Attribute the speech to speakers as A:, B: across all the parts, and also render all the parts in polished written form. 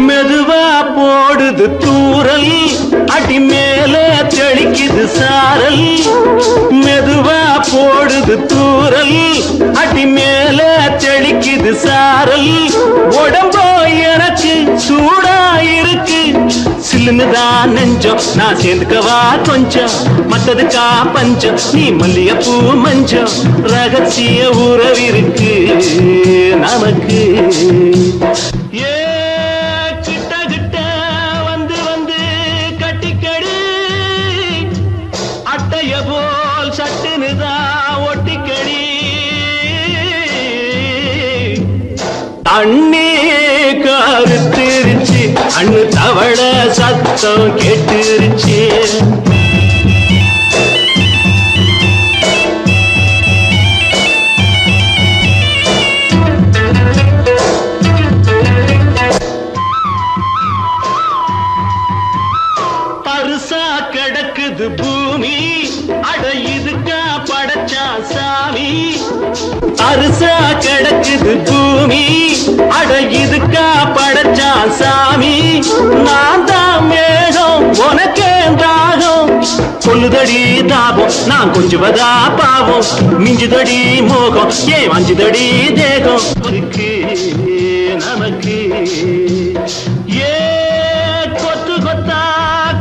A: மெதுவா போடுது தூரல், அடி மேல தெளிக்குது சாரல். மெதுவா போடுது தூரல், அடி மேல தெளிக்குது சாரல். உடம்போ எனக்கு சூடா இருக்கு, சில்லுன்னுதான் நெஞ்சம், நான் சேர்ந்துக்கவா கொஞ்சம், மத்ததுக்கா பஞ்சம், நீ மல்லிகைப்பூ மஞ்சம். ரகசிய உறவிருக்கு நமக்கு. அண்ணே கருத்திருச்சு, அண்ணு தவள சத்தம் கேட்டுருச்சு. பருசா கிடக்குது பூமி, அட இதுக்கா படைச்சா சாமி. அரிசா கிடக்குது பூமி, அட இதுக்கா படைச்சா சாமி. நான் தான் மேகம், உனக்கே தாகம், சொல்லுதடி தாபம், நான் கொஞ்சுவதா பாவம். மிஞ்சுதடி மோகம், ஏன் வஞ்சுதடி தேகம் இருக்கு நமக்கு. ஏ கொத்து கொத்தா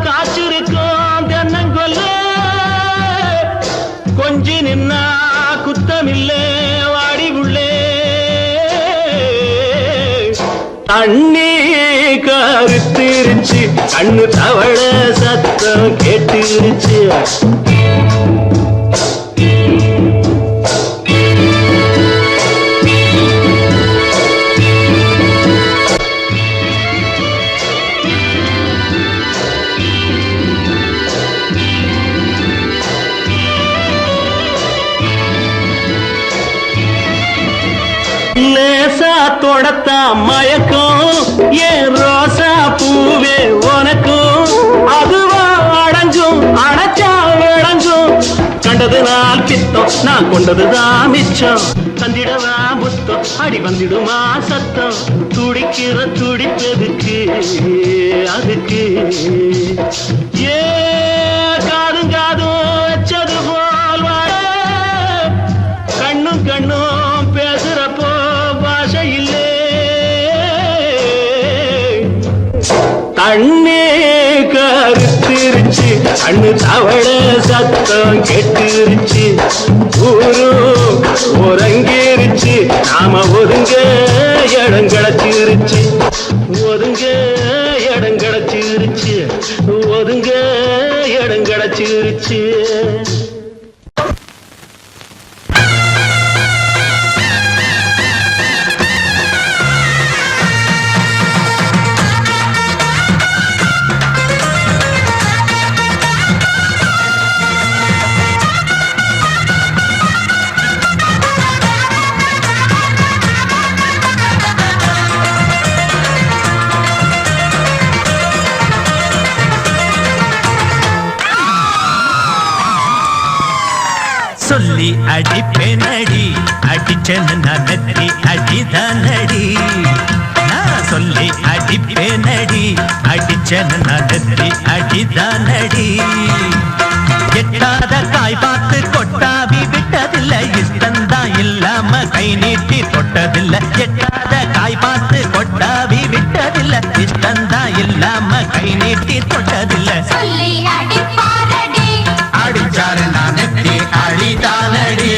A: காய்ச்சிருக்கும் தென்னங்கொல்ல, கொஞ்சி நின்னா குத்தமில்லே வாடி உள்ளே. அண்ணே கருத்திருச்சு, கண்ணு தவள சத்தம் கேட்டுருச்சு. லேசா தொடத்தா மயக்கம், ஏன் ரோசா பூவே உனக்கும். அதுவா அடைஞ்சும் அடைச்சா விளங்கும், கண்டது நாள் பித்தம், நான் கொண்டதுதான் மிச்சம். தந்திடவா புத்தம், அடி வந்திடுமா சத்தம், துடிக்கிற துடிப்பதுக்கு அதுக்கு. ஏ காதும் காதும் வச்சது போல் வாழ, கண்ணும் கண்ணும் பேசுறப்போ பாஷை இல்லே. கண்ணே கருத்திருச்சு, கண்ணு தவள சத்தம் கெட்டுருச்சு. ஊரு ஒரங்கிருச்சு, நாம ஒதுங்க இடம் கிடைச்சிருச்சு. ஒதுங்க இடம் கிடைச்சிருச்சு, ஒதுங்க இடம் கிடைச்சிருச்சு.
B: சொல்லி அடிப்பேனடி அடிச்சேன்னு நான் நெத்தி அடிதானடி நான் சொல்லி அடிப்பேனடி அடிச்சேன்னு நான் நெத்தி அடிதானடி எட்டாத காய் பார்த்து கொட்டாவி விட்டதில்லை இஷ்டந்தான் இல்லாம கை நீட்டி தொட்டதில்லை எட்டாத காய் பார்த்து கொட்டாவி விட்டதில்லை இஷ்டந்தான் இல்லாம கை நீட்டி தொட்டதில்லை
C: சொல்லி அடிப்பாரடி
B: அடிச்சாரு நான் நெத்தி அடிதானடி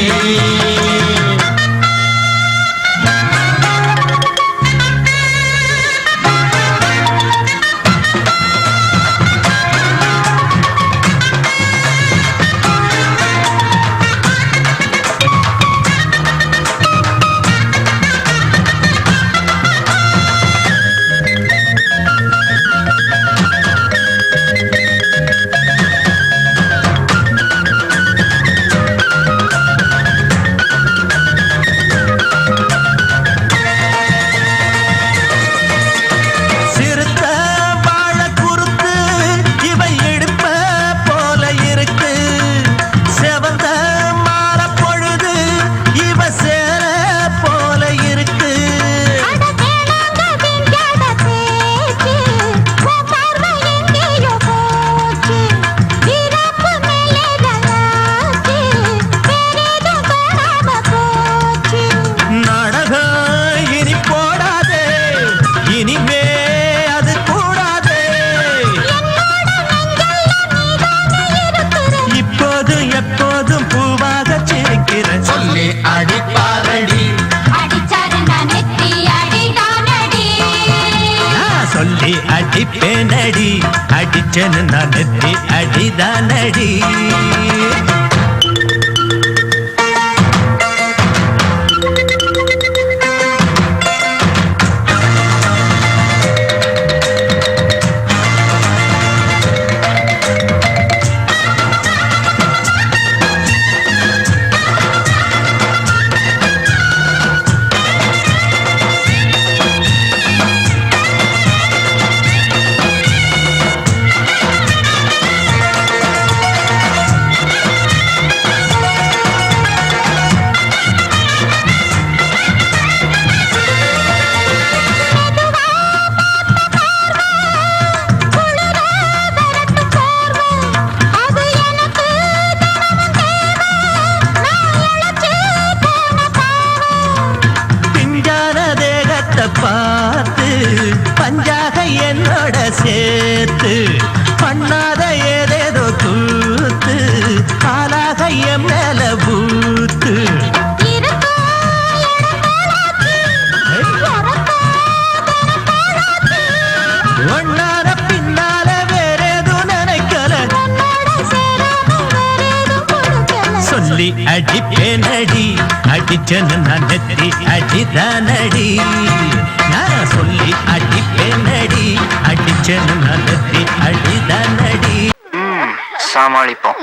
B: அடிப்பேனடி அடிச்சேன்னு நான் நெத்தி அடிதானடி பார்த்து பஞ்சாக என்னோட சேர்த்து பண்ணாத ஏதேதோ கூத்து ஆளாக என் மேல பூத்து ஒன்னார பின்னால வேறேதும் நினைக்கல சொல்லி அடிப்பேனடி அடிச்சேன்னு நான் நெத்தி அடிதானடி நான் சொல்லி அடிப்பேனடி அடிச்சேன்னு நான் நெத்தி அடிதானடி
D: சமாளிப்போம்.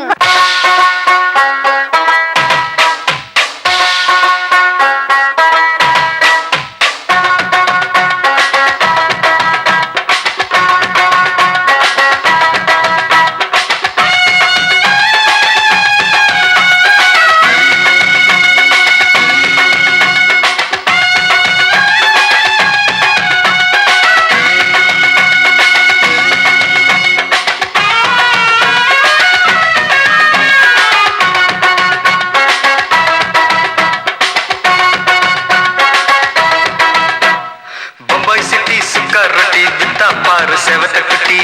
D: செவத்த குட்டி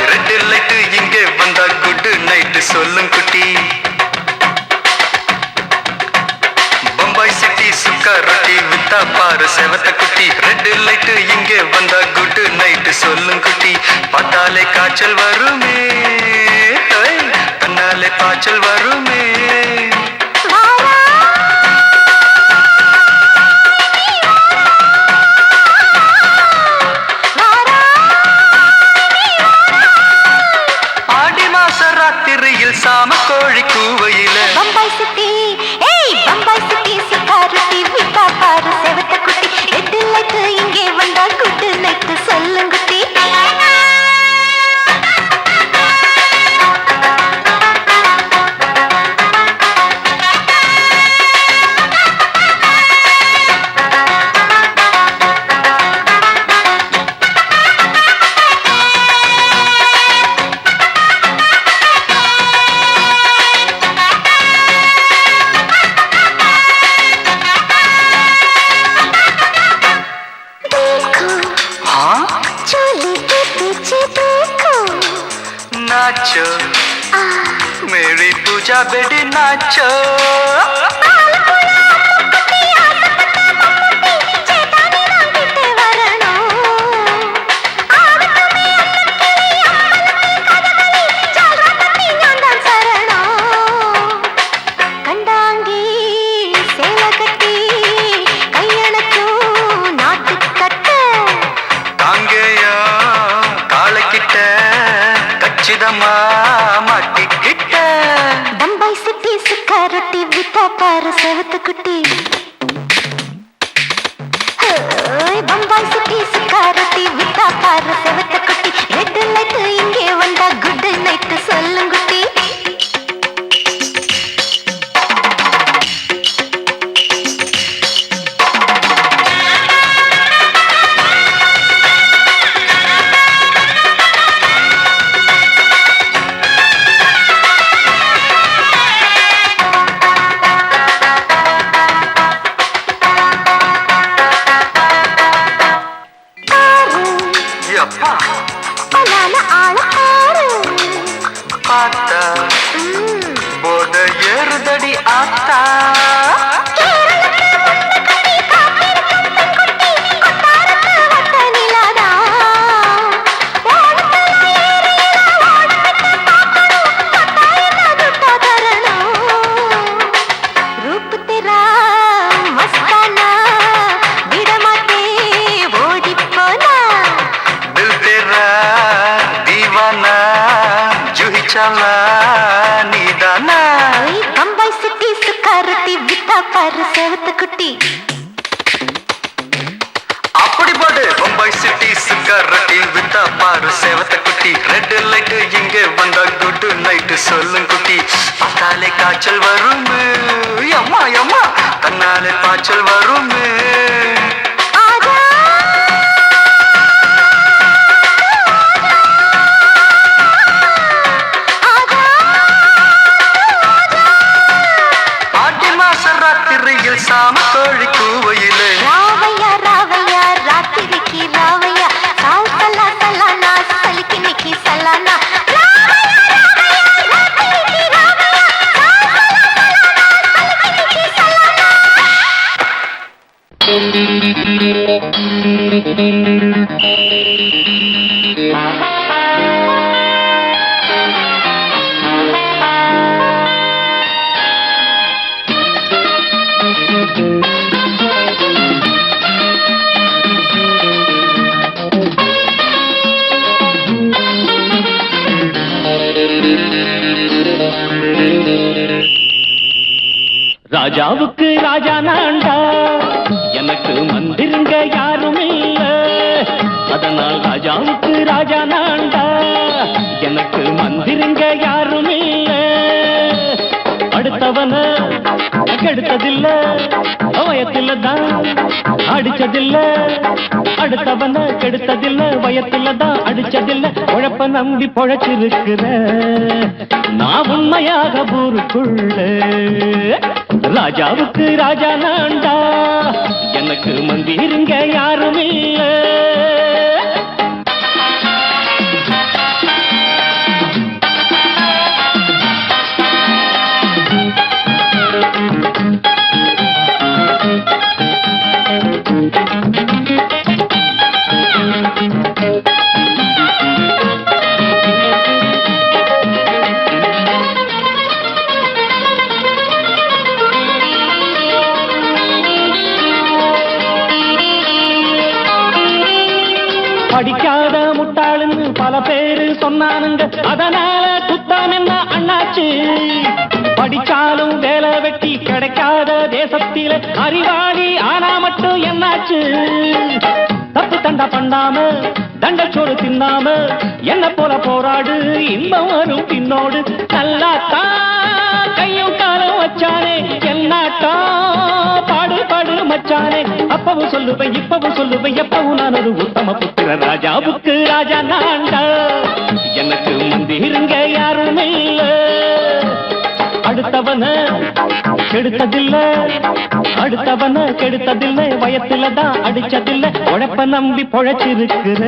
D: ரெட் லைட் இங்கே வந்தா குட் நைட் சொல்லும் குட்டி பம்பாய் சிட்டி சுக்கா ரொட்டி வித்தா பாரு செவத்த குட்டி ரெட் லைட் இங்கே வந்தா குட் நைட் சொல்லும் குட்டி பார்த்தாலே காய்ச்சல் வருமே கண்ணாலே பாய்ச்சல் வருமே சாம கோழி கூவையில
C: பம்பாய் சிட்டி பம்பாய் சிட்டி சிக்காரத்தி விட்டா பாரு செவத்த குட்டி ரெட் லைட் இங்கே வந்தா குட் நைட் சொல்லுங்குட்டி
D: குச்சா பெடி நாச்சோ மாட்டிக்கிட்ட
C: பம்பாய் சிட்டி சுக்கா ரொட்டி வித்தா பாரு செவத்து குட்டி பம்பாய் சிட்டி சுக்கா ரொட்டி வித்தா பாரு செவத்து குட்டி ரெட் லைட் இங்கே வந்தா குட் நைட் சொல்லுங்குட்டி
D: பார்த்தா போத ஏறுதடி ஆத்தா
C: பம்பாய் சிட்டி சுக்கா ரொட்டி வித்தா பாரு செவத்து குட்டி
D: அப்படி போடு பம்பாய் சிட்டி சுக்கா ரொட்டி வித்தா பாரு செவத்த குட்டி ரெட் லைட் இங்கே வந்தா குட் நைட் சொல்லும் குட்டி பார்த்தாலே காய்ச்சல் வரும் அம்மா அம்மா தன்னாலே பாய்ச்சல் வரும் சாம கோழி கூவையிலே
C: ராவையா ராவையா ராத்திரிக்கு ராவையா சால் சலா சலானா சலிக்கு நிக்கி சலானா
A: ராஜாவுக்கு ராஜா நான்டா எனக்கு மந்திருங்க யாரும் இல்ல அதனால் ராஜாவுக்கு ராஜா நான்டா எனக்கு மந்திருங்க யாரும் இல்ல அடுத்தவன கெடுத்ததில்ல வயத்துல தான் அடிச்சதில்ல அடுத்தவன கெடுத்ததில்ல வயத்துல தான் அடிச்சதில்ல உழப்ப நம்பி பொழைச்சிருக்கிற நான் உண்மையாக ஊருக்குள்ள ராஜாவுக்கு ராஜா நான்டா எனக்கு மந்திருங்க யாரும் இல்ல படிக்காத முட்டாளுன்னு பல பேரு சொன்னானுங்க அதனால குத்தம் என்ன அண்ணாச்சு படிச்சாலும் வேலை வெட்டி கிடைக்காத தேசத்தில அறிவாளி ஆனா மட்டும் என்னாச்சு தப்பு தண்டா பண்ணாம தண்டச்சோறு தின்னாம என்ன போல போராடு இன்பம் வரும் பின்னோடு நல்லாத்தான் கையும் காலம் வச்சானே என்னாட்டா பாடு பாடு மச்சானே அப்பவும் சொல்லுவேன் இப்பவும் சொல்லுவேன் எப்பவும் நான் ஒரு உத்தம புத்திர ராஜாவுக்கு ராஜா நான்டா எனக்கு மந்திருங்க யாரும் இல்ல அடுத்தவன கெடுத்ததில்ல அடுத்தவன கெடுத்ததில்ல வயத்துல தான் அடிச்சதில்ல உழைப்ப நம்பி பொழைச்சிருக்கிற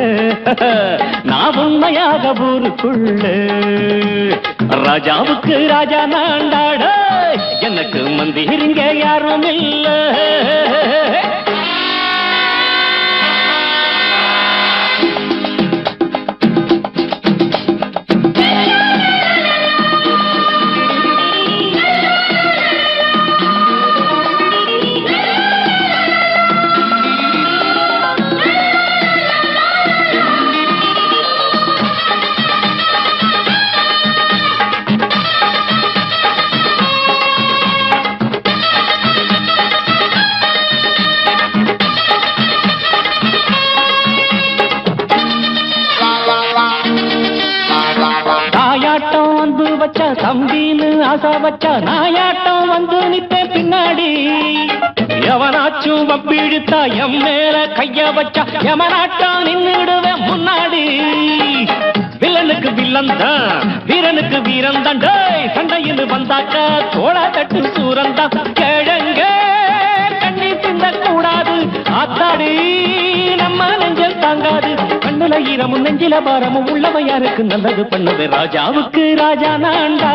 A: நான் உண்மையாக ஊருக்குள்ள ராஜாவுக்கு ராஜா நாண்டாட எனக்கு மந்திரிங்க யாரும் இல்ல தம்பின்னு ஆசா வச்சா நாயாட்டம் வந்து நிப்பேன் பின்னாடி எவனாச்சும் வப்பிழுத்தா எம் மேல கைய வச்சா எவனாட்டம் நின்னுடுவேன் முன்னாடி வில்லனுக்கு வில்லன் தான் வீரனுக்கு வீரன் தான் சண்டையில் வந்தாக்கா தோள தட்டு சூரன் தான் கிழங்க கண்ணி திந்த கூடாது ஆத்தாடி நம்ம நெஞ்சல் தாங்காது கண்ணுல ஈரமும் நெஞ்சில பாரமும் உள்ளவன் யாருக்கு நல்லது பண்ணது ராஜாவுக்கு ராஜா நான்டா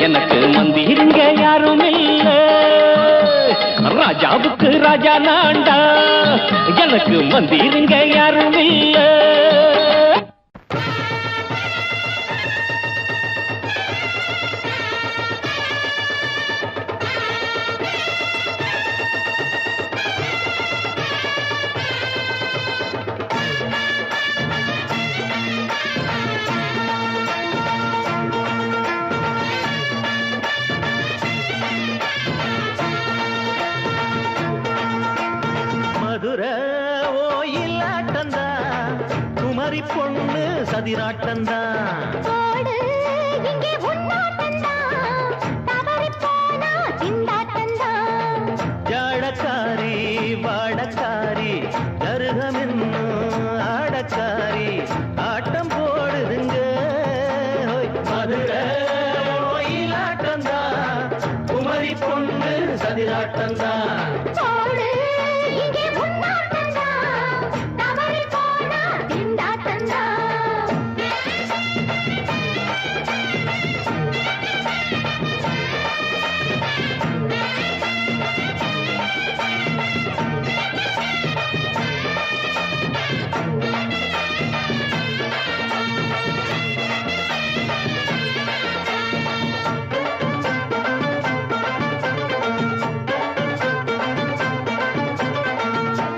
A: எனக்கு மந்திருங்க யாரும் இல்ல ராஜாவுக்கு ராஜா நான்டா எனக்கு மந்திருங்க யாரும் இல்ல
B: பொண்ணு சதிராட்டந்தா ஜாடக்காரி வாடக்காரி கருகமென்னு ஆடக்காரி ஆட்டம் போடுதுங்க மதுரை ஓயிலாட்டந்தா குமரி பொண்ணு சதிராட்டந்தா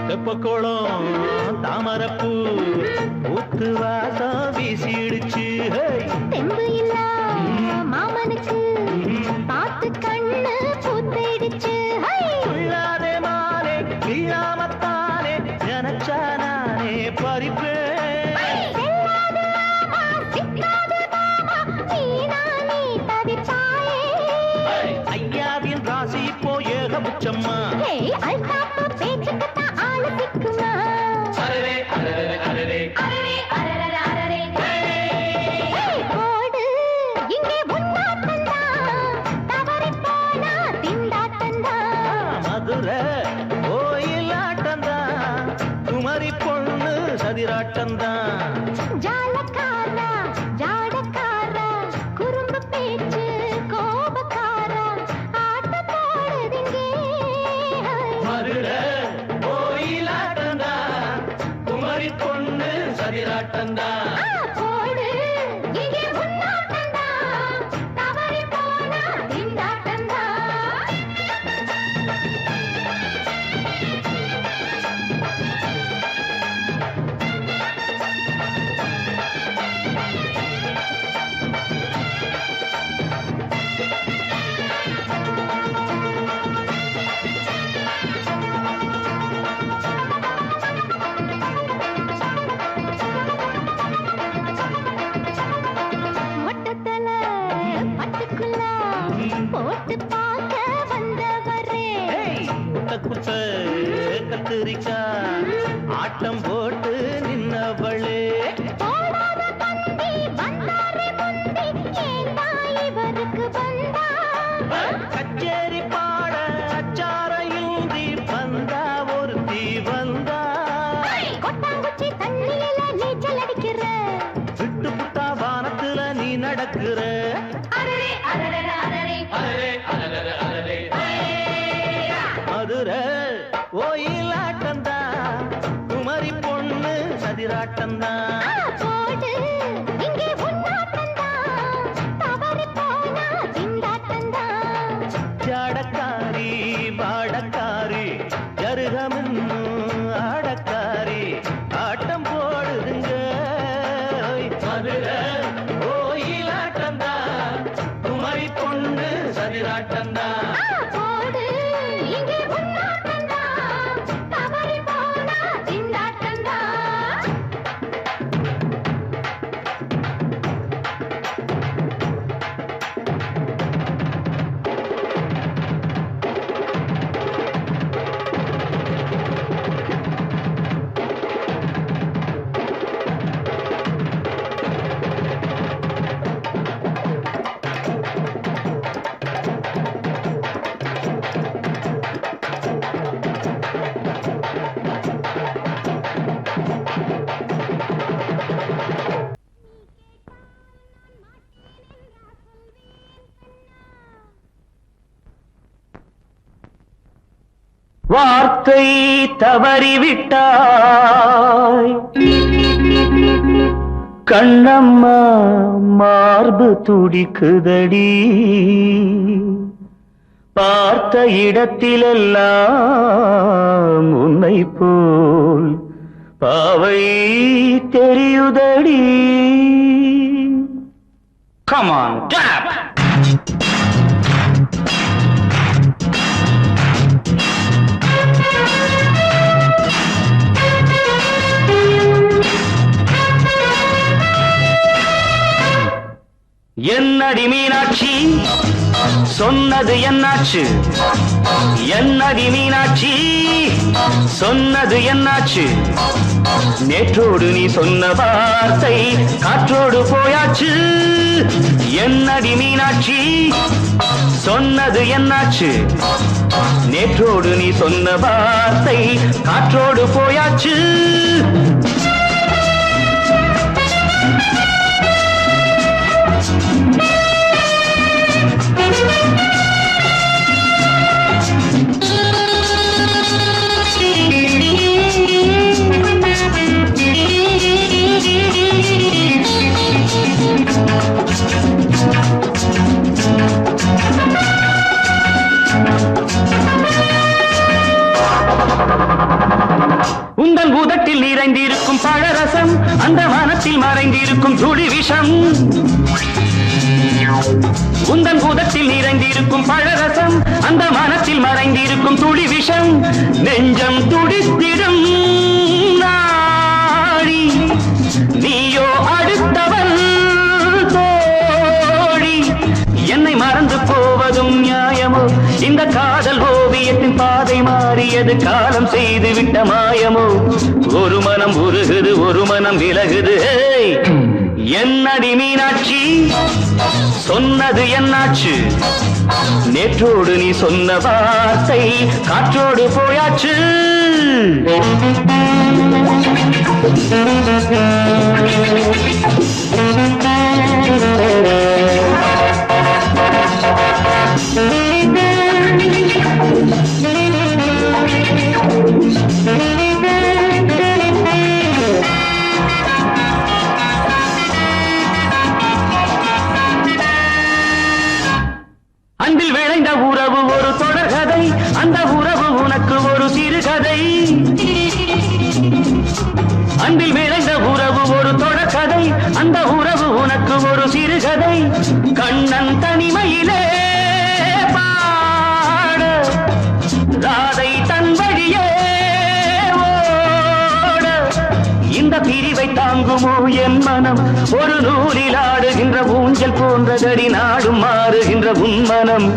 B: தெப்பக்குளம் தாமரப்பூ ஊத்து வாசம் வீசிடுச்சு
C: தெம்பு இல்ல மாமனுக்கு பார்த்து கண்ணு பூத்திடுச்சு
B: உள்ளாதே மாலே இல்லாமத்தானே நினைச்சா நானே பறிப்பேன் ஐயாவின் ராசி இப்போ ஏகபட்சம்மா மதுரை கோயிலாட்டந்தா குமரி பொண்ணு சதிராட்டந்தா
C: ஜாலக்காரா ஜாடக்காரா குறும்பு பேச்சு கோபக்காரா ஆட்ட போடுதுங்க
B: மதுரை கோயிலாட்டந்தா குமரி பொண்ணு சதிராட்டந்தா குத்த கத்திரிக்கா ஆட்டம் போட்டு நின்னவளே கச்சேரி பாட அச்சாரையுந்தி வந்தா ஒரு தீ வந்தா
C: கொட்டாங்குச்சி தண்ணியில நீச்சல் அடிக்கிற
B: விட்டு புட்டா வானத்துல நீ நடக்கிற சதிராட்டம்தான்
C: போடு இங்கே உன்னாட்டம்தான் தவறி போனா திண்டாட்டம்தான்
B: ஜாடக்காரி பாடக்காரி ஜருகமின்னு ஆடக்காரி ஆட்டம் போடுதுங்க மதுரை கோயிலாட்டம்தான் குமரி பொண்ணு சதிராட்டம்தான்
C: போடு இங்கே உன்னாட்டம்தான் தவறி போனா திண்டாட்டம்தான்
A: வார்த்தை தவறிவிட்டாய் கண்ணம்மா மார்பு துடிக்குதடி பார்த்த இடத்திலெல்லாம் உன்னை போல் பாவை தெரியுதடி Come on, tap! என்னடி மீனாட்சி சொன்னது என்னாச்சு என்னடி மீனாட்சி சொன்னது என்னாச்சு நேற்றோடு நீ சொன்ன வார்த்தை காற்றோடு போயாச்சு என்னடி மீனாட்சி சொன்னது என்னாச்சு நேற்றோடு நீ சொன்ன வார்த்தை காற்றோடு போயாச்சு உந்தன் உதட்டில் நிறைந்திருக்கும் பழரசம் அந்த மனத்தில் மறைந்திருக்கும் துளி விஷம் உந்தன் உதட்டில் நிறைந்திருக்கும் பழரசம் அந்த மனத்தில் மறைந்திருக்கும் துளி விஷம் நெஞ்சம் துடித்திடும் நாடி நீயோ அடுத்தவன் தோழி என்னை மறந்து போவதும் நியாயமோ இந்த காதல் ஓவியத்தின் பாதை மாறியது காலம் செய்து விட்ட மாயமோ ஒரு மனம் உருகுது ஒரு மனம் விலகுது என்னடி மீனாட்சி சொன்னது என்னாச்சு நேற்றோடு நீ சொன்ன வார்த்தை காற்றோடு போயாச்சு அன்பில் விளைந்த உறவு ஒரு தொடர்கதை அந்த உறவு உனக்கு ஒரு சிறுகதை அன்பில் விளைந்த உறவு ஒரு தொடர்கதை அந்த உறவு உனக்கு ஒரு சிறுகதை கண்ணன் தனிமையிலே பாட ராதை தன் வழியே ஓட இந்த பிரிவை தாங்குமோ என் மனம் ஒரு நூலில் ஆடுகின்ற ஊஞ்சல் போன்றதடி நாடும் மாறுகின்ற உன்மனம்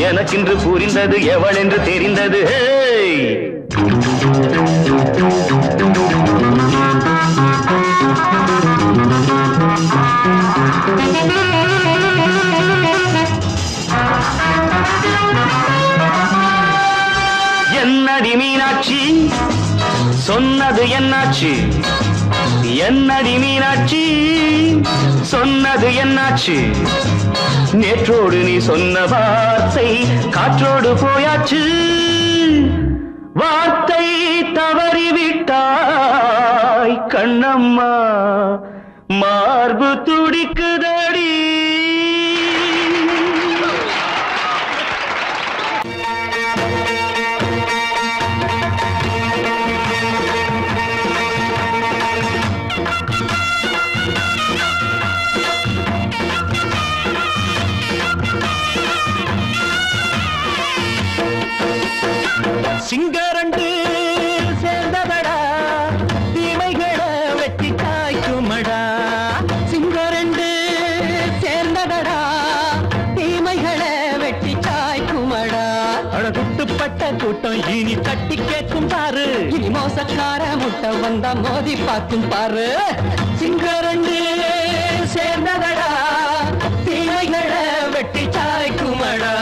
A: எனக்கென்று புரிந்தது எவள் என்று தெரிந்தது என்னடி மீனாட்சி சொன்னது என்னாச்சு என்னடி மீனாட்சி சொன்னது என்னாச்சு நேற்றோடு நீ சொன்ன வார்த்தை காற்றோடு போயாச்சு வார்த்தை தவறிவிட்டாய் கண்ணம்மா மார்பு துடிக்குதடி. சிங்கரண்டு சேர்ந்ததடா தீமைகளை வெட்டி காய்க்குமடா. சிங்கரண்டு சேர்ந்ததடா தீமைகளை வெட்டி காய்க்குமடா. அழகுட்டுப்பட்ட கூட்டம் இனி தட்டி கேட்கும் பாரு. இனி மோசக்கார முட்டை வந்தா மோதி பார்க்கும் பாரு. சிங்கரண்டு சேர்ந்ததடா தீமைகளை வெட்டி காய்க்குமடா.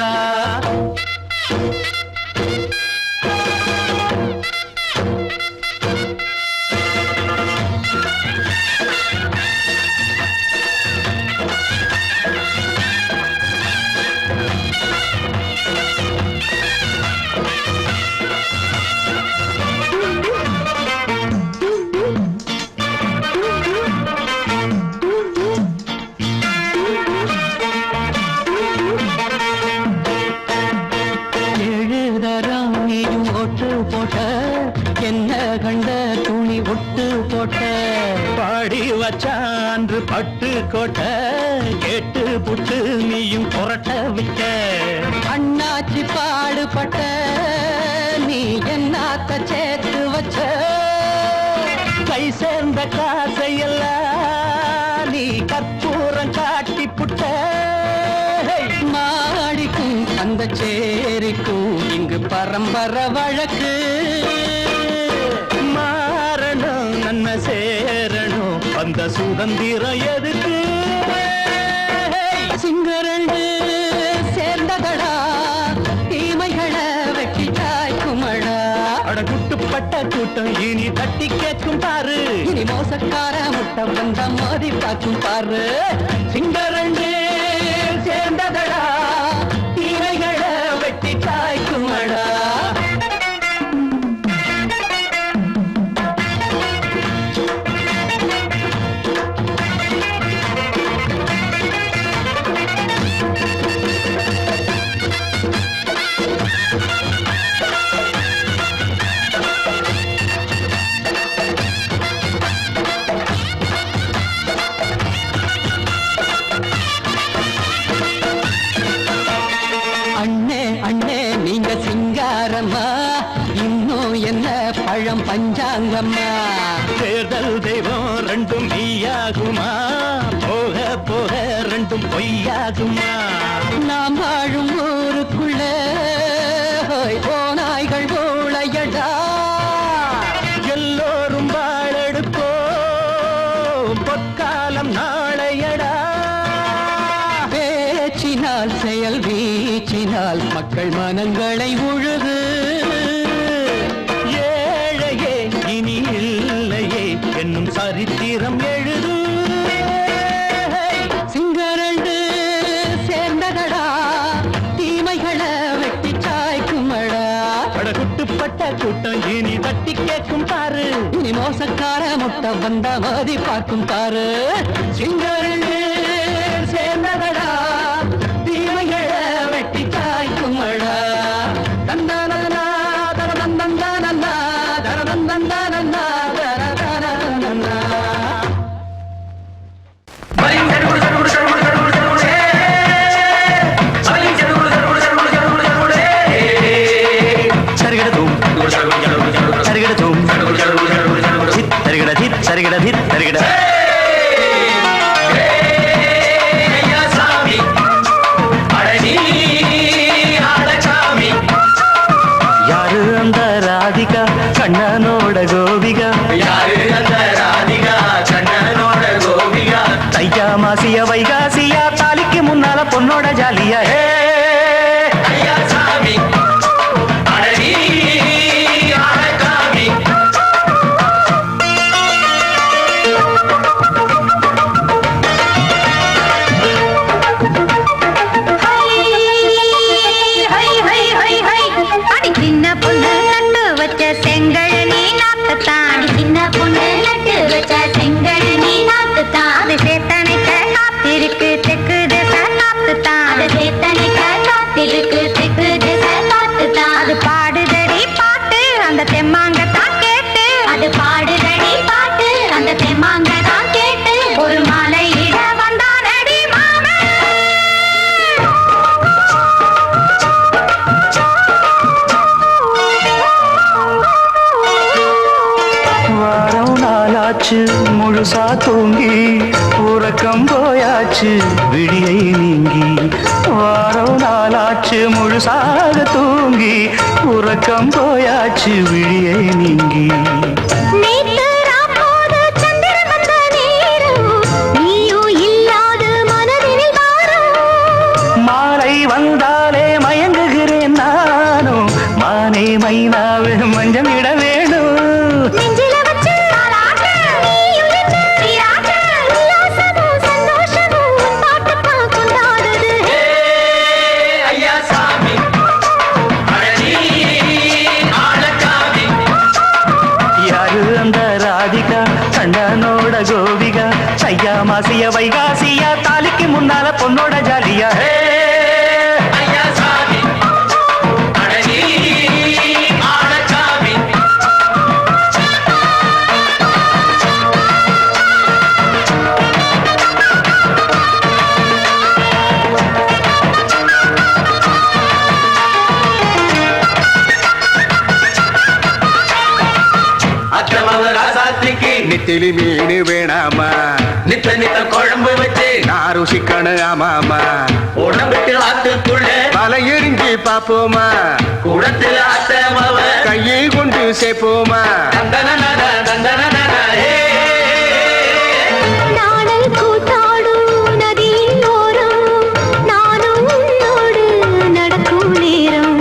A: வச்சான்று பட்டு கோட்டை கேட்டு புட்டு நீயும் புரட்ட விட்ட. அண்ணாச்சி பாடுபட்ட நீ என்னாத்த சேர்த்து வச்ச. கை சேர்ந்த காசையெல்லாம் நீ கற்பூரம் காட்டி புட்ட. மாடிக்கும் அந்த சேரிக்கும் இங்கு பரம்பரை வழக்கு. மாறணும் நன்மை சேரணும் அந்த சுதந்திரம் எதுக்கு. சிங்கரண்டு சேர்ந்ததடா தீமைகளை வெட்டி காய்க்குமடா. அடகுட்டுப்பட்ட கூட்டம் இனி தட்டி கேட்கும் பாரு. இனி மோசக்கார முட்டை வந்த மோதி பார்க்கும் பாரு. சிங்கரண்டு சேர்ந்ததடா தீமைகளை வெட்டி காய்க்குமடா. இன்னும் என்ன பழம் பஞ்சாங்கம்மா. தேர்தல் தெய்வம் ரெண்டும் மெய்யாகுமா போக போக ரெண்டும் பொய்யாகுமா. நாம் வாழும் ஊருக்குள்ள போனாய்கள் போளையடா. எல்லோரும் வாழெடுப்போம் பொற்காலம் நாளையடா. பேச்சினால் செயல் வீச்சினால் மக்கள் மனங்களை உழுது. ஏழையே இனி இல்லையே என்னும் சரித்திரம் எழுது. சிங்கரண்டு சேர்ந்ததடா தீமைகளை வெட்டி சாய்க்குமடா. அடகுட்டுப்பட்ட கூட்டம் இனி தட்டி கேட்கும் பாரு. இனி மோசக்கார முட்டை வந்த மோதி பார்க்கும் பாரு. சிங்கரண்டு சேர்ந்ததடா தீமைகளை வெட்டி காய்க்குமடா. தந்தானா தரதந்தந்தானா தரதந்தந்தானா தரதந்தந்தானா. சரிகட சரிகட
C: எதுக்கு திக்கு திசை பார்த்துதான் அது பாடுதடி பாட்டு அந்த தெம்மாங்க தான் கேட்டு அது பாடுதடி பாட்டு அந்த தெம்மாங்க தான் கேட்டு ஒரு மாலை இட வந்தானடி மாமன்
E: வாரம் நாளாச்சு முழுசா தூங்கி உறக்கம் போயாச்சு விடியை நீங்கி வாரம் நாளாச்சு முழுசாக தூங்கி உறக்கம் போயாச்சு விடியை நீங்கி
C: நேத்து ராப்போது சந்திரன் வந்த நேரம் நீயும் இல்லாது மனதினில் வாரம்
E: மாலை வந்தாலே மயங்குகிறேன் நானும் மானே மைனாவே மஞ்சம் இட வேணும்
C: நெஞ்சில வச்சு தாலாட்டு நீயும் என்று சீராட்டு உல்லாசமும் சந்தோஷமும் உன் பாட்டுத்தான் கொண்டாடுது
B: ஐயா சாமி அழகி ஆளக்காமி
E: யாரு அந்த ராதிகா கண்டனோட கோபிகா ஐயா மாசிய வைகாசியா தாலிக்கு முன்னால பொண்ணோட ஜாலியா
B: ஐயா சாமி அழகி ஆளக்காமி அக்கிரமவ ராசாத்திக்கு
F: நெத்திலி மீன் வேணாமா
B: நித்த நித்த குழம்பு வச்சு
F: நான் ருசிக்கணும் ஆமாமா
B: உடம்புக்கு ஆத்துக்குள்ள
F: பல எரிஞ்சு பாப்போமா
B: குடத்துல அத்தமவ
F: கையை கொண்டு சேர்ப்போமா
B: தந்தன தந்தன
C: நாடல் கூத்தாடும் நதியின் ஓரம் நானும் உன்னோடு நடக்கும் நேரம்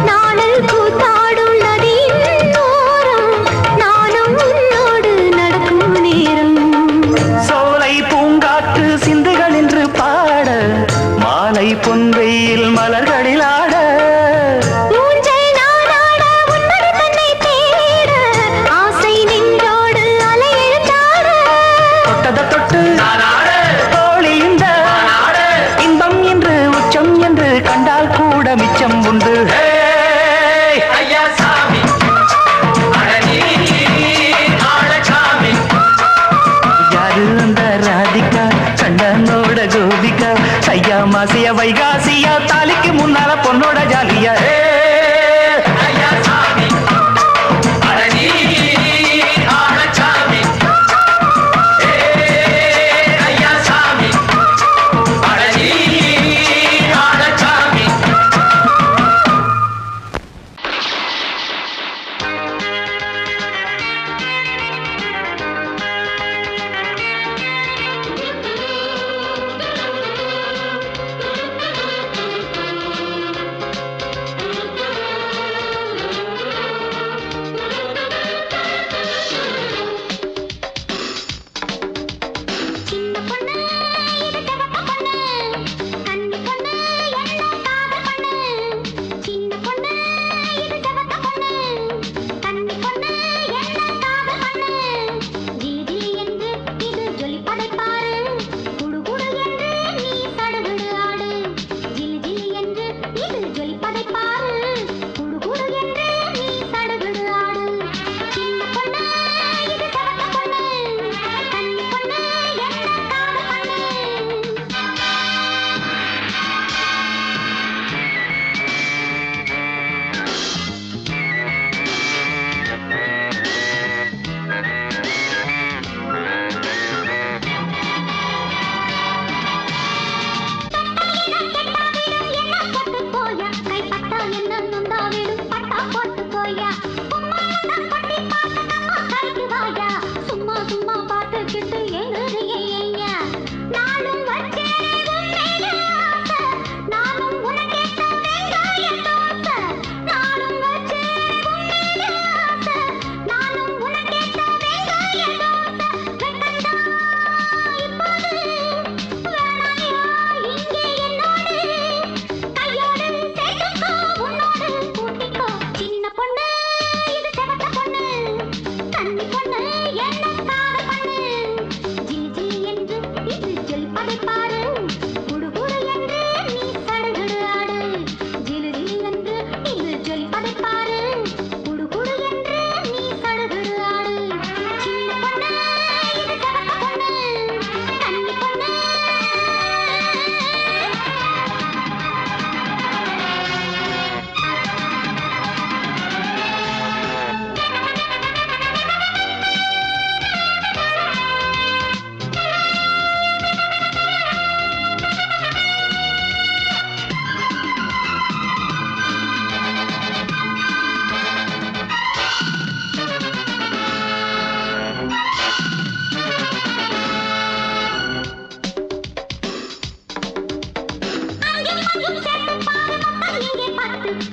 C: நாடல் கூத்தாடும் நதியின் ஓரம் நானும் உன்னோடு நடக்கும் நேரம்
E: சோலை பூங்காற்று சிந்துகள் என்று பாட மாலை பொன்வெயில் மலர்களில் ஆட
C: ஊஞ்சல் நானாட உன்மடி தன்னை தேட ஆசை நின்றோடு அலை எழுந்தாட
E: தொட்டத தொட்டு தோழி இந்த இன்பம் என்று உச்சம் என்று கண்டால் கூட மிச்சம் உண்டு
B: ஐயா சாமி அழகி ஆளக்காமி
E: யாரு அந்த ராதிகா கண்டனோட கோபிகா ஐயா மாசிய வைகாசியா தாலிக்கு முன்னால பொண்ணோட ஜாலியா
B: ஐயா சாமி அழகி ஆளக்காமி ஐயா சாமி அழகி ஆளக்காமி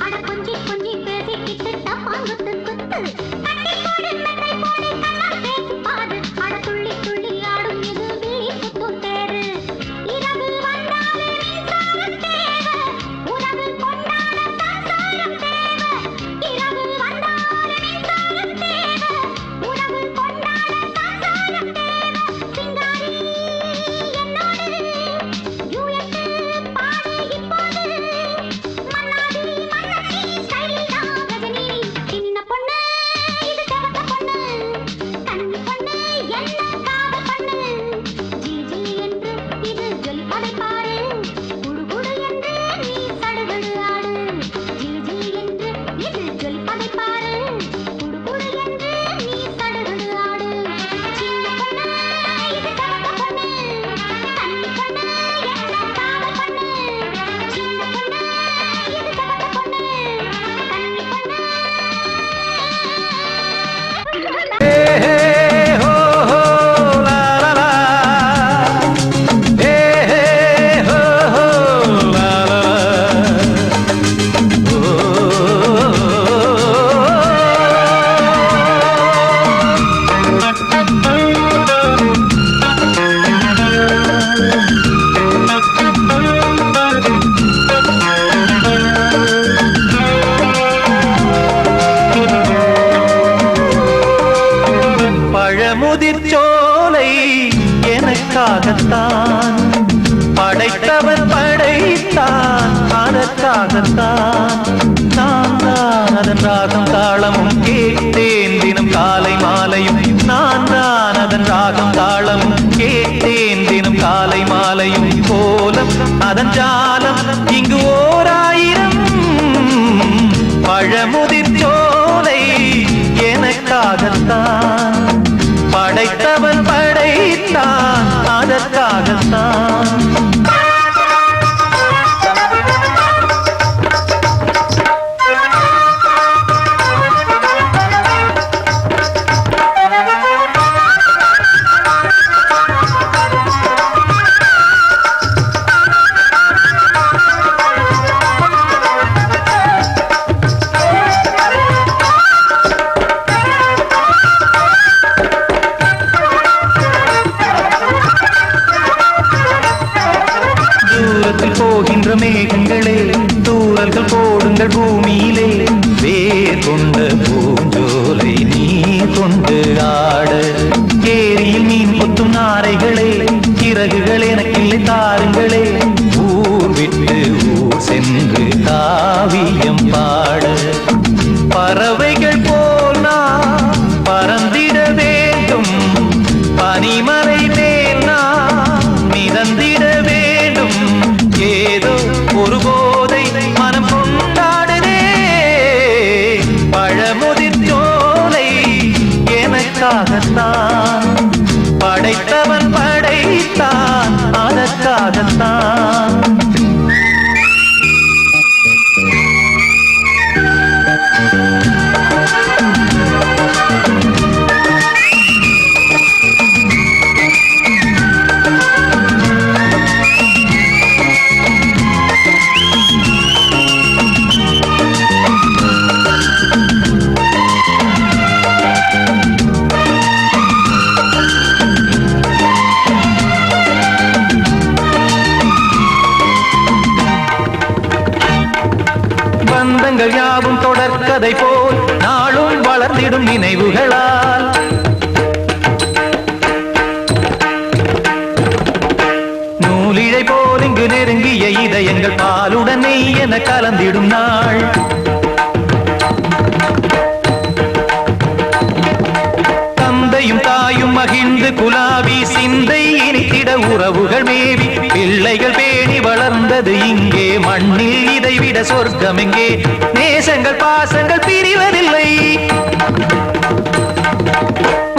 C: அட கொஞ்சி கொஞ்சி பேசிக்கிட்டு டப்பாங்குத்து குத்து கட்டி போடு மெத்தை போடு கண்ணா பேசி பாரு அட துள்ளி துள்ளி ஆடும் இது விழி குத்தும் தேரு இரவு வந்தாலே மின்சாரம் தேவை உறவு கொண்டாட சம்சாரம் தேவை இரவு வந்தாலே மின்சாரம் தேவை உறவு கொண்டாட சம்சாரம் தேவை சிங்காரி என்னோடு யூஎட்டு பாடு இப்போது மன்னாடி மன்னி ஸ்டைலில் தான் ரஜினி சின்ன பொண்ணு இது செவத்த பொண்ணு கண்ணி பொண்ணு என்ன காதல் பண்ணு ஜிலி ஜிலி என்று இது ஜொலிப்பதை பாரு குடு குடு என்று நீ சடுகுடு ஆடு ஜிலி ஜிலி என்று இது ஜொலிப்பதை பாரு குடு குடு என்று நீ சடுகுடு ஆடு சின்ன பொண்ணு இது செவத்த பொண்ணு கண்ணி பொண்ணு என்ன காதல் பண்ணு சின்ன பொண்ணு இது செவத்த பொண்ணு கண்ணி பொண்ணு
E: பழமுதிர் சோலை எனக்காகத்தான் படைத்தவன் படைத்தான் அதற்காகத்தான் நான் தான் அதன் ராகம் தாளமும் கேட்டேன் தினம் காலை மாலையும் நான் தான் அதன் ராகம் தாளமும் கேட்டேன் தினம் காலை மாலையும் கோலம் அதன் ஜாலம் இங்கு ஓராயிரம் பழமுதிர் சோலை எனக்காகத்தான் படைத்தவன் படைத்தான் அதற்காகத்தான் தூரத்தில் போகின்ற மேகங்களே தூரல்கள் போடுங்கள் பூமியிலே வேர் கொண்ட பூஞ்சோலை நீ கொண்டு ஆட ஏரியில் மீன் கொத்தும் நாரைகளே இறகுகள் எனக்கில்லை தாருங்களே ஊர் விட்டு ஊர் சென்று காவியம் பாட பறவைகள் போல் நான் பறந்திட வேண்டும் பனிமலை மேல் நான் மிதந்திட வேண்டும் ஏதோ ஒரு போதை மனம் கொண்டாடுதே பழமுதிர் சோலை எனக்காகத்தான் படைத்தவன் படைத்தான் அதற்காகத்தான் பந்தங்கள் யாவும் தொடர்கதை போல் நாளும் வளர்ந்திடும் நினைவுகளால் நூலிழை போல் இங்கு நெருங்கிய இதயங்கள் பாலுடன் நெய் என கலந்திடும் நாள் தந்தையும் தாயும் மகிழ்ந்து குலாவி சிந்தை இனித்திட உறவுகள் மேவி பிள்ளைகள் பேணி வளர்ந்தது இங்கே மண்ணில் இதைவிட சொர்க்கம் எங்கே நேசங்கள் பாசங்கள் பிரிவதில்லை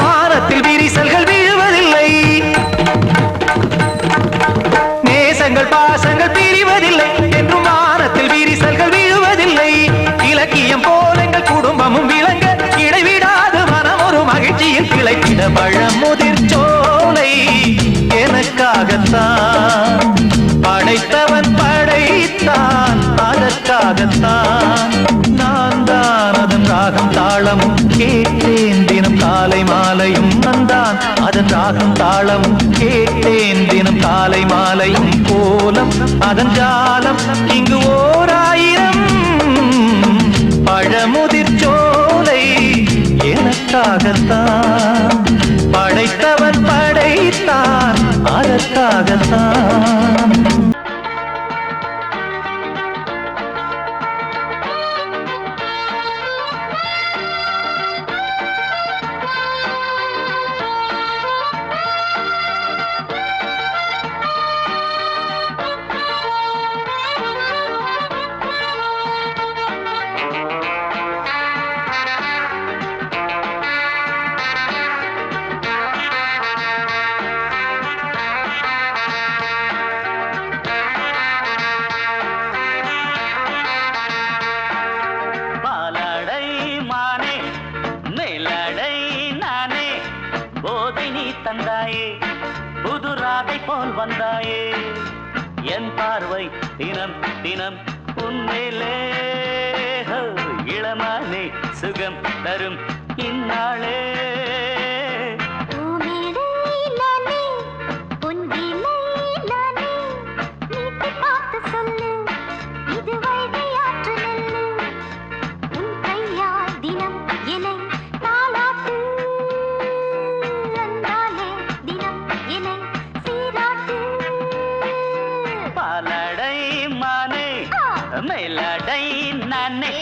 E: வானத்தில் விரிசல்கள் விழுவதில்லை நேசங்கள் பாசங்கள் பிரிவதில்லை என்றும் வானத்தில் விரிசல்கள் விழுவதில்லை இலக்கியம் போல எங்கள் குடும்பமும் விளங்க இடைவிடாது மனம் ஒரு மகிழ்ச்சியில் கிளைத்திட பழமுதிர் சோலை எனக்காகத்தான் படைத்தவன் படைத்தான் அதற்காகத்தான் அதன் ஜாலம் இங்கு ஓர் ஆயிரம். பழமுதிர் சோலை எனக்காகத்தான், படைத்தவன் படைத்தான் அதற்காகத்தான்.
A: வந்தாயே என் பார்வை தினம் தினம் உன்மேலே, இளமானே சுகம் தரும் இந்நாளே. மேலடை நானே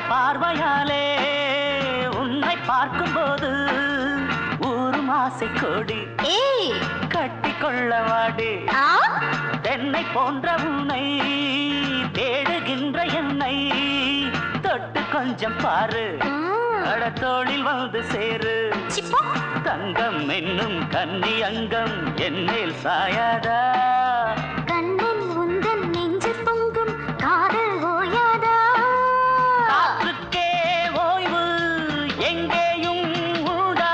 A: பார்வையாலே உன்னை பார்க்கும்போது ஊரும் ஆசை கொடி கட்டிக்கொள்ள வாடி. தென்னை போன்ற உன்னை தேடுகின்ற என்னை தொட்டு கொஞ்சம் பாரு, கடத்தோளில் வந்து சேரு. தங்கம் என்னும் கன்னி அங்கம் என் மேல் சாயாதா,
C: கண்ணில் உந்தன் நெஞ்சு பொங்கும் காதல் ஓயாதா.
A: காற்றுக்கே ஓய்வு எங்கேயும் உண்டா,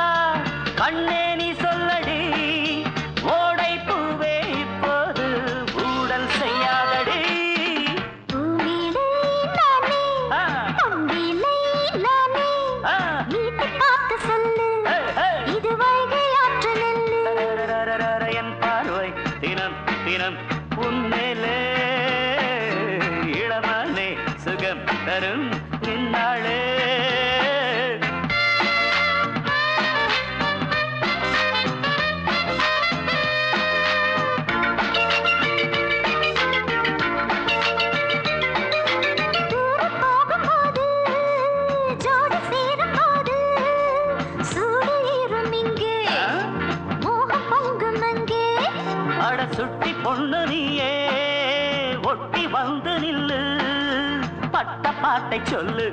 A: கண்ணே நீ சொல்லடி ஓடை பூவே இப்போது ஊடல் செய்யாதடி.
C: பூமியிலே நானே அம்பிலே நானே, வீட்டு காத்து சொல்லு இது வைகை ஆற்று நெல்லு.
A: என் பார்வை தினம் தினம் உன்மேலே, இளமானே சுகம் தரும் இந்நாளே. சுட்டி பொண்ணு நீயே ஒட்டி வந்து நில்லு, பட்ட பாட்டை சொல்லு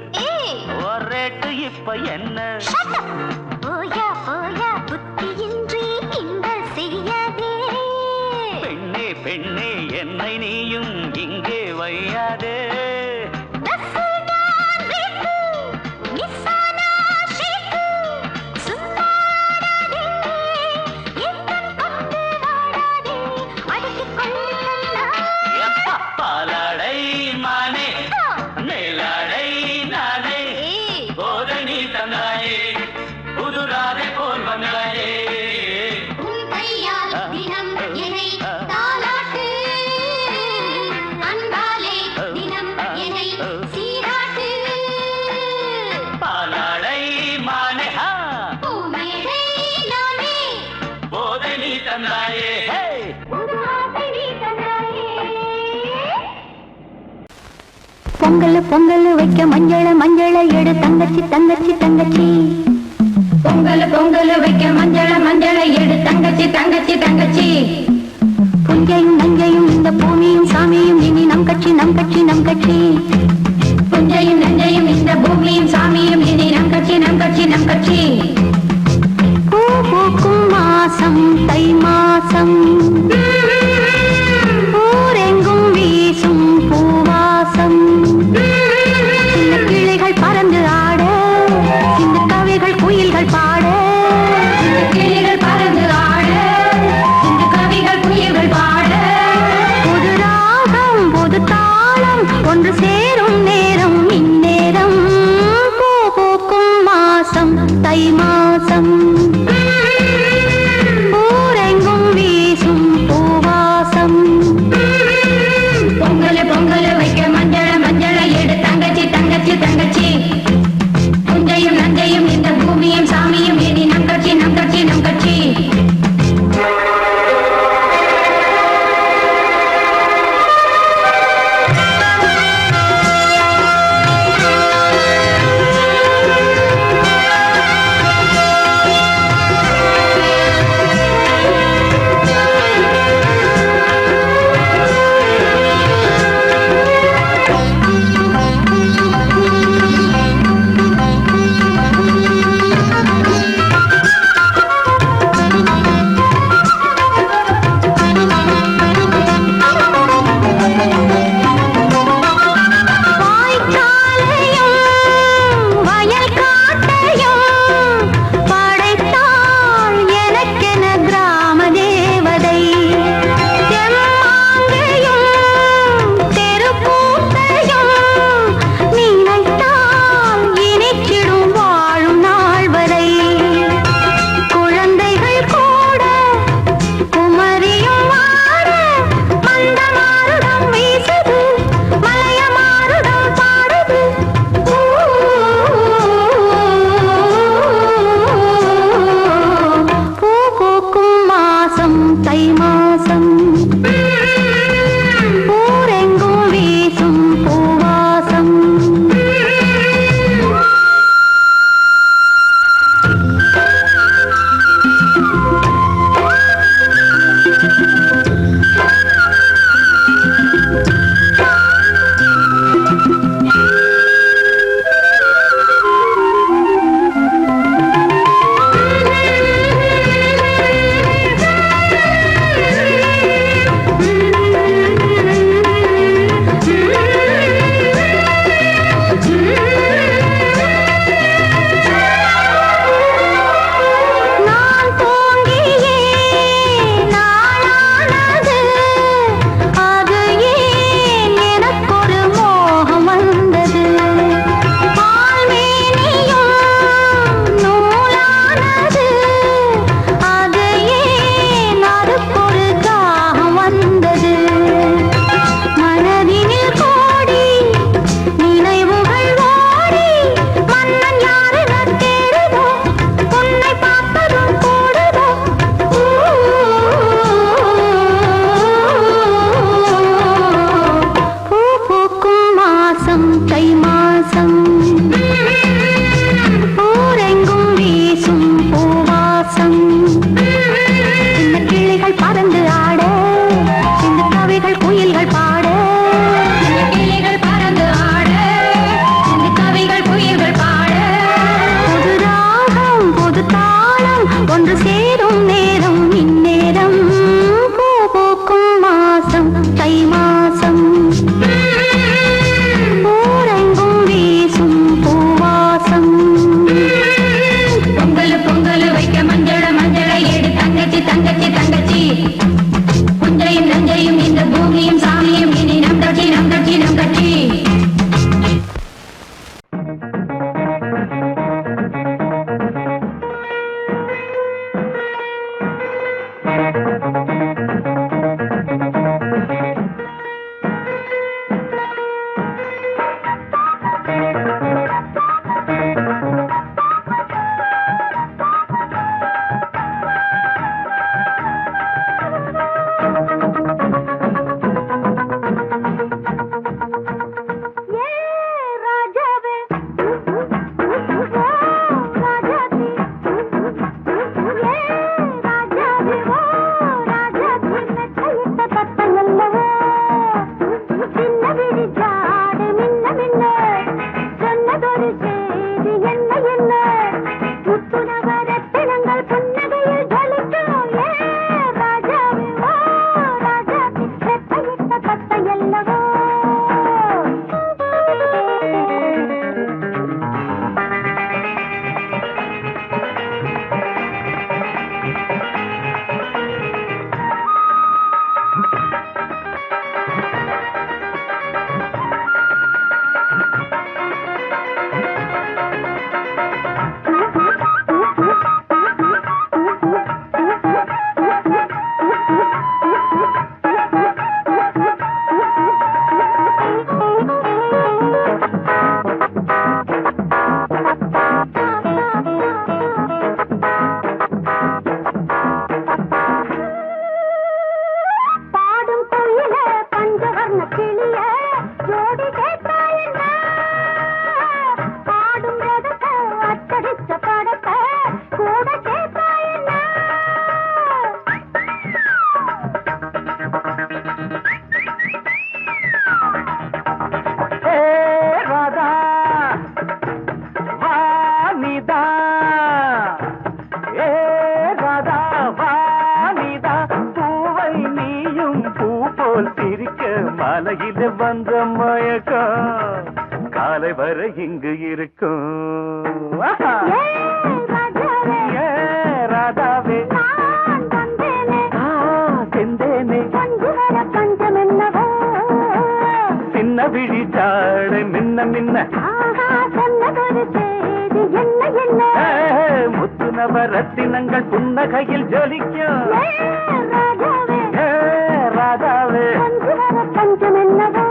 A: ஒரேட்டு இப்ப என்ன.
C: போயா போயா புத்தியின்றி கிண்டல் செய்யாதே,
A: பெண்ணே பெண்ணே என்னை நீயும் இங்கே வையாதே. பாலாடை மானே மேலாடை நானே, போதை நீ தந்தாயே புதுராதை போல் வந்தாயே.
C: உன் கையால் தினம் என்னை தாலாட்டு, அன்பாலே தினம் என்னை சீராட்டு.
A: பாலாடை மானே
C: பூமேடை நானே,
A: போதை நீ தந்தாயே.
C: பொங்கல் பொங்கல் வைக்க மஞ்சள மஞ்சள எடு தங்கச்சி தங்கச்சி தங்கச்சி. பொங்கல் பொங்கல் வைக்க மஞ்சள மஞ்சள எடு தங்கச்சி தங்கச்சி தங்கச்சி. புஞ்சையும் நஞ்சையும் இந்த பூமியும் சாமியும் இனி நம் கட்சி நம் கட்சி நம் கட்சி. புஞ்சையும் நஞ்சையும் இந்த பூமியும் சாமியும் இனி நம் கட்சி நம் கட்சி நம் கட்சி. பூ பூக்கும் மாசம் தை மாசம், பூ ஒன்று சேரும் நேரம் இந்நேரம் பூ பூக்கும் மாசம் தை மாசம் ஊரெங்கும் வீசும் பூவாசம் பொங்கல் பொங்கல் வைக்க மஞ்சள மஞ்சள எடு தங்கச்சி தங்கச்சி தங்கச்சி புஞ்சையும் நஞ்சையும் இந்த பூமியும் சாமியும் இனி நம் கட்சி நம் கட்சி நம் கட்சி தை மாசம் ஊரெங்கும் வீசும்
E: வந்த மயக்கம் காலை வரை இங்கு இருக்கும் ராதாவே செந்தேனே சின்ன விழி சாடு மின்ன மின்ன முத்து நவரத்தினங்கள் புன்னகையில் ஜொலிக்கும் ராதாவே பஞ்சம் என்னவோ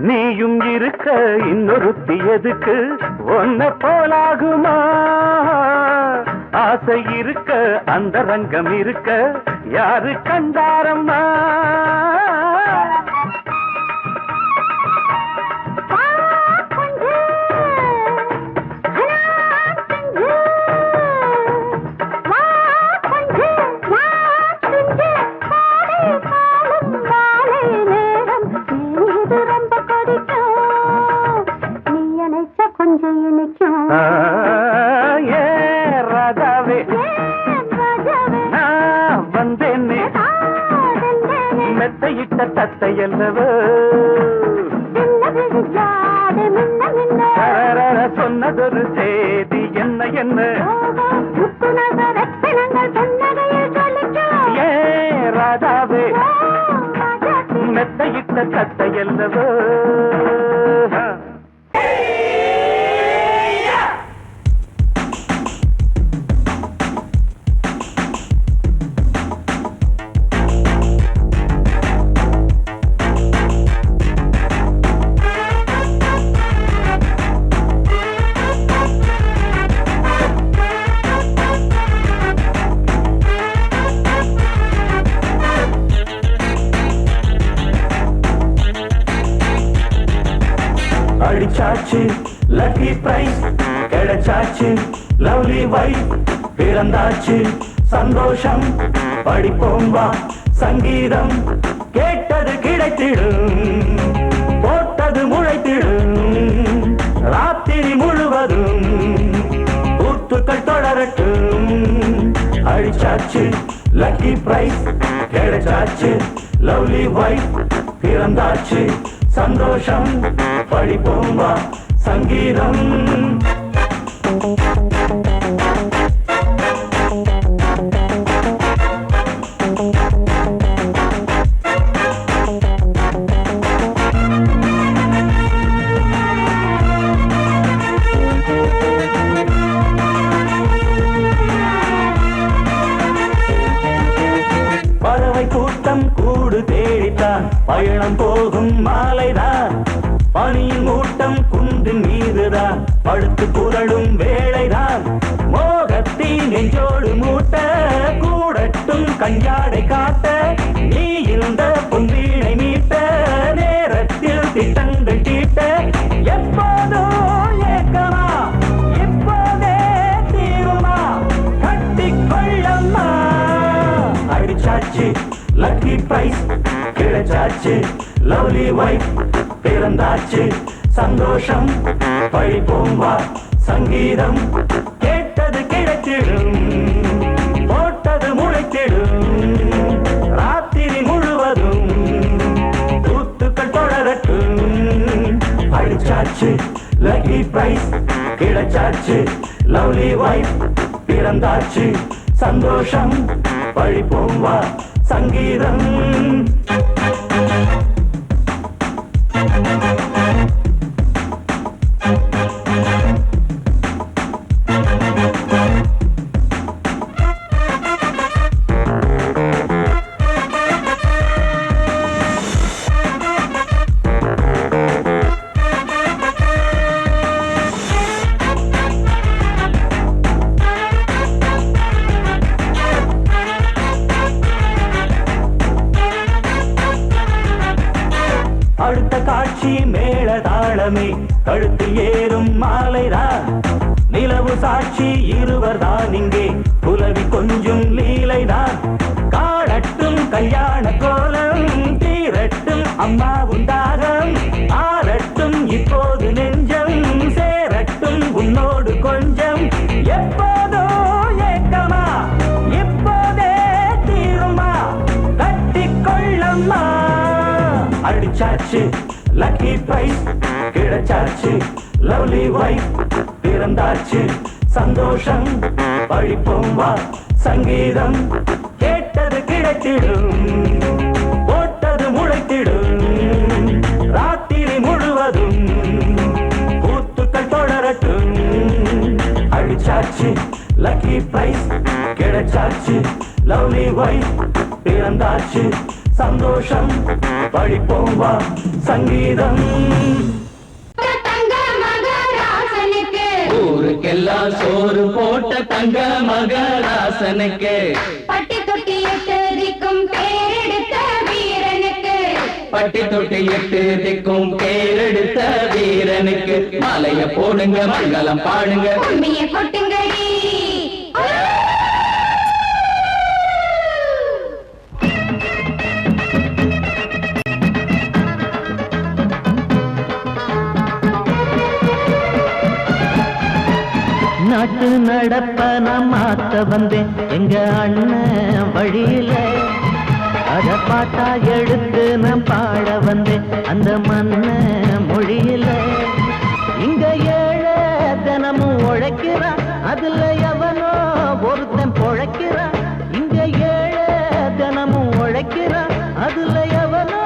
E: நீயும் இருக்க இன்னொருத்தி எதுக்கு ஒன்ன போலாகுமா ஆசை இருக்க அந்த ரங்கம் இருக்க யாரு கண்டாரம்மா ராதாவே நான் வந்தேனே மெத்தையிட்ட தத்தை அல்லவோ சொன்னதொரு செய்தி என்ன என்ன ஏ ராதாவே மெத்தையிட்ட தத்தை அல்லவோ அடிச்சாச்சு லக்கி பிரைஸ் கிடைச்சாச்சு லவ்லி வைஃப் பிறந்தாச்சு சந்தோஷம் படிப்போம் வா சங்கீதம் கேட்டது கிடைத்திடும் போட்டது முளைத்திடும் ராத்திரி முழுவதும் கூத்துக்கள் தொடரட்டும் அடிச்சாச்சு லக்கி பிரைஸ் கிடைச்சாச்சு லவ்லி வைஃப் பிறந்தாச்சு சந்தோஷம் படிப்போம் வா சங்கீதம் பறவை கூட்டம் கூடு தேடித்தான் பயணம் போகும் மாலைதான் பனியின் மூட்டம் குன்றின் மீதுதான் படுத்து புரளும் வேளைதான் மோகத்தின் நெஞ்சோடு மூட்ட கூடட்டும் கஞ்சாடை காட்ட நீ இருந்த பொன்வீணை மீட்ட நேரத்தில் திட்டங்கள் தீட்ட எப்போதோ ஏக்கமா இப்போதே தீருமா கட்டிக்கொள்ளம்மா அடிச்சாச்சு லக்கி பிரைஸ் கிடைச்சாச்சு லவ்லி வைஃப் பிறந்தாச்சு சந்தோஷம் படிப்போம் வா சங்கீதம் கேட்டது கிடைத்திடும் போட்டது முளைத்திடும் ராத்திரி முழுவதும் கூத்துக்கள் தொடரட்டும் அடிச்சாச்சு லக்கி பிரைஸ் கிடைச்சாச்சு லவ்லி வைஃப் பிறந்தாச்சு சந்தோஷம் படிப்போம் வா சங்கீதம் சாட்சி மேள தாளமே கழுத்தில் ஏறும் மாலைதான் நிலவு சாட்சி இருவர்தான் இங்கே புலவி கொஞ்சம் லீலைதான் காடட்டும் கல்யாண கோலம் தீரட்டும் அம்மா உண்டாகம் ஆரட்டும் இப்போது நெஞ்சம் சேரட்டும் உன்னோடு கொஞ்சம் எப்போதோ ஏக்கமா இப்போதே தீருமா கட்டிக்கொள்ளம்மா அடிச்சாச்சு லக்கி பிரைஸ் கிடைச்சாச்சு லவ்லி வைஃப் பிறந்தாச்சு சந்தோஷம் படிப்போம் வா சங்கீதம் கேட்டது கிடைத்திடும் போட்டது முளைத்திடும் ராத்திரி முழுவதும் கூத்துக்கள் தொடரட்டும் அடிச்சாச்சு லக்கி பிரைஸ் கிடைச்சாச்சு லவ்லி வைஃப் பிறந்தாச்சு சந்தோஷம் படிப்போம் வா சங்கீதம் ஊருக்கெல்லாம் சோறு போட்ட தங்க மகராசனுக்கு
C: பட்டி தொட்டி எட்டு திக்கும் பேரெடுத்த வீரனுக்கு
E: பட்டி தொட்டி எட்டு திக்கும் பேரெடுத்த வீரனுக்கு மாலைய போடுங்க மங்களம் பாடுங்க
C: உண்மையை கொட்டுங்கடி
B: நாட்டு நடப்ப நான் மாத்த வந்தேன் எங்க அண்ணன் வழியில அத பாட்டா எடுத்து நான் பாட வந்தேன் அந்த மண்ண மொழியில இங்க ஏழை தினமும் உழைக்கிறான் அதுல எவனோ ஒருத்தன் பொழைக்கிறான் இங்க ஏழை தினமும் உழைக்கிறான் அதுல எவனோ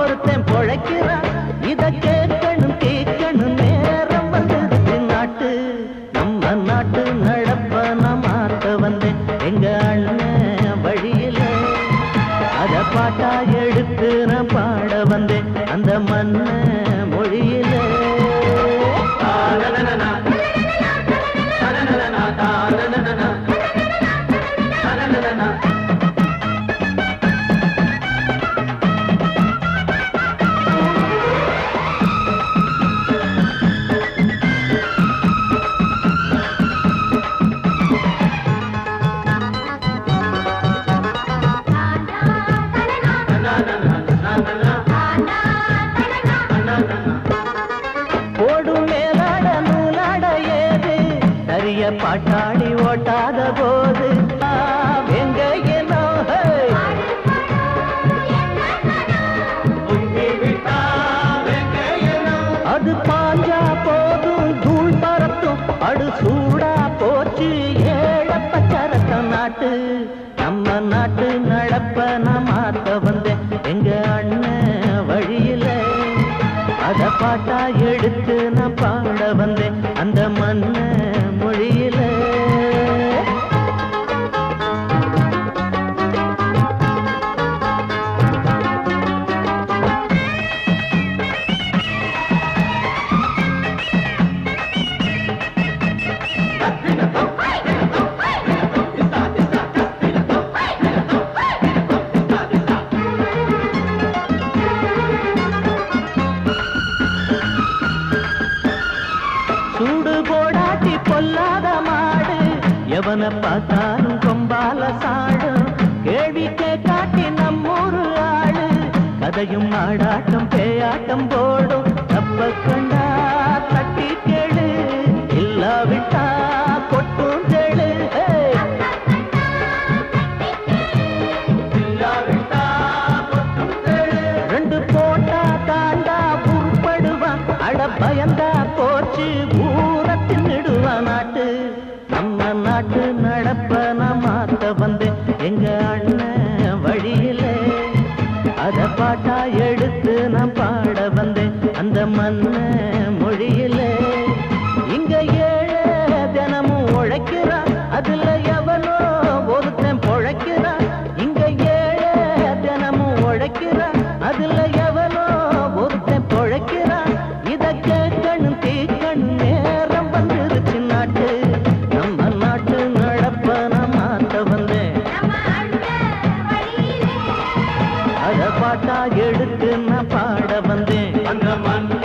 B: ஒருத்தன் பொழைக்கிறான் இத கேட்கணும் கேட்கணும் நேரம் வந்தது நாட்டு நம்ம நாட்டு நடப்ப நான் மாத்த வந்தேன் எங்க அண்ணன் வழியில அத பாட்டா எடுத்து நான் பாட வந்தேன் அந்த மண்ண மொழியில பாட்டாளி ஓட்டாத போது எங்க என்னோ அது பாஞ்சா போதும் தூள் பறத்தும் அடு சூடா போச்சு ஏழப்பச்சரத்தம் நாட்டு நம்ம நாட்டு நடப்ப நான் மாத்த வந்தேன் எங்க அண்ணன் வழியில அத பாட்டா எடுத்து நான் பாட வந்தேன் அந்த மண்ண மொழியில எவனை பார்த்தாலும் கொம்பால சாடும் கேள்விக்கே காட்டி நம்மூரு ஆளு கதையும் நாடாட்டம் பேயாட்டம் போடும் தப்ப கண்டா தட்டி கேளு இல்லாவிட்டா கொட்டும் கேளு ரெண்டு போட்டா தாண்டா உருப்படுவான் அட பயந்தா போச்சு ஊரத்தின் நெடுவான் நாட்டு நம்ம நாட்டு நடப்ப நான் மாத்த வந்தேன் எங்க அண்ணன் வழியில அத பாட்டா எடுத்து நான் பாட வந்தேன் அந்த மண்ண மொழியில இங்க ஏழை தினமும் உழைக்கிறான் அதுல எவனோ ஒருத்தன் பொழைக்கிறான் இங்க ஏழை தினமும் உழைக்கிறான் அதுல எவனோ ஒருத்தன் பொழைக்கிறான் இத கேட்கணும் தீக்கணும் நேரம் வந்துருச்சு நாட்டு நடப்ப நான் மாத்த வந்தேன் அத
E: பாட்டா எடுத்து நான் பாட வந்தேன். அந்த மன்ன